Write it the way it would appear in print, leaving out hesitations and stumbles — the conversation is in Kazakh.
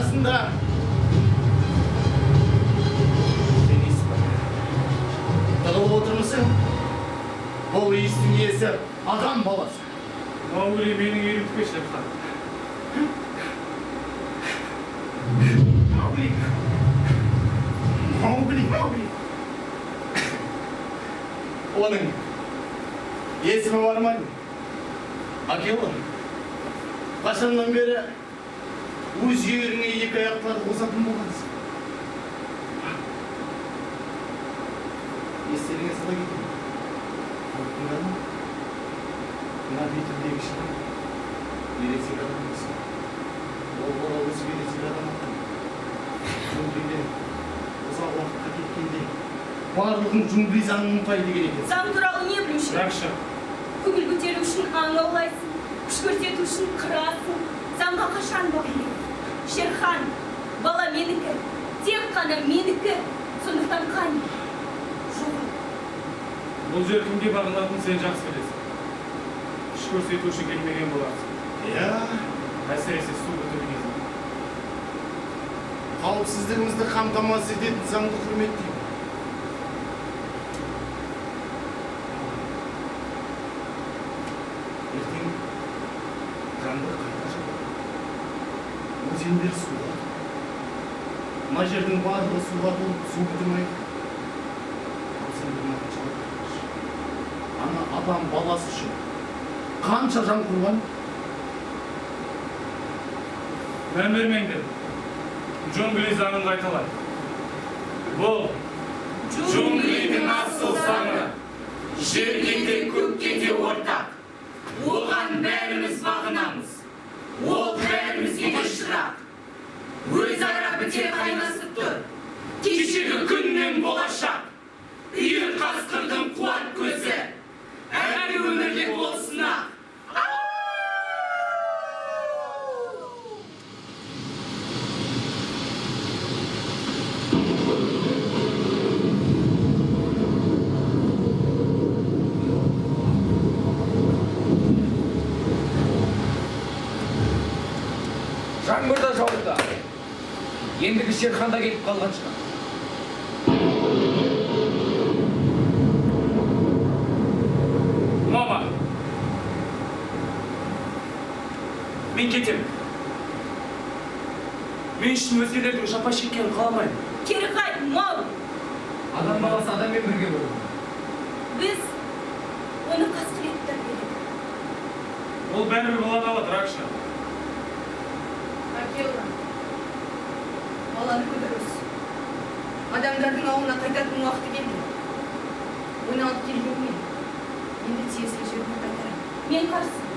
arasında Deniz var. Dalıp oturmasın. Bolu iyisin diyese adam babası. Mağuli beni gelip peşine kalk. Mağuli. Onun yesimi var mı? Акела, қашаннан бері өз жеріңе екі аяқтарды қосатын болғансың. Естеріңе сала кетейін. Халықтың ғана, мына бетіндегі шығын ересек адам болсын. Ол бала өзі ересек адам атқан. Джунглиде ұзақ уақытқа кеткенде барлығын джунгли заңын ұмытпай деген екен. Заң туралы не білуші? Ракша. Көңіл көтеру үшін аң аулайсың, күш көрсету үшін қырасың. Заңға қашан бағынбайды? Шерхан, бала менікі, тек қана менікі. Сондықтан қане? Жоқ. Бұл жер кімге бағынатынын сен жақсы білесің. Күш көрсету үшін келмеген боларсың. Иә, Әсіресе су бітірген кезде. қауіпсіздігімізді қамтамасыз ететін заңды құрметтеймін. Ертең жаңбыр қайта жауады. Өзендер суға толады. Мына жердің барлығы суға толып, су бітірмейді. Ал сен бір маған жауап беріңізші. Ана адам баласы үшін қанша жан құрған? Мән бермеңдер. Джунгли заңын қайталайды. Бұл Джунглидің асыл заңы, жерге де көкке де ортақ. Оған бәріміз бағынамыз. Ол бәрімізге де шырақ. Өзара біте қайнасып тұр. Кешегі күннен болашақ. Үйір қасқырдың қуат көзі. Әрі өмірге болсына. Жаңбыр да жауды. Ендігі Шерхан да келіп қалған шығар. Мама. Мен кетемін. Мен үшін өзгелердің жапа шеккенін қаламаймын. Кері қайт, мал! Адам баласы адаммен бірге болады. Біз оны қасқырет тәрбиеледік. Ол бәрібір баланы алады, Ракша. Акела, баланікі дұрыс. Адамдардың ауылына қайтатын уақыты келді. Оны алып келген мен. Енді тиесілі жеріне қайтарам. Мен қарсы.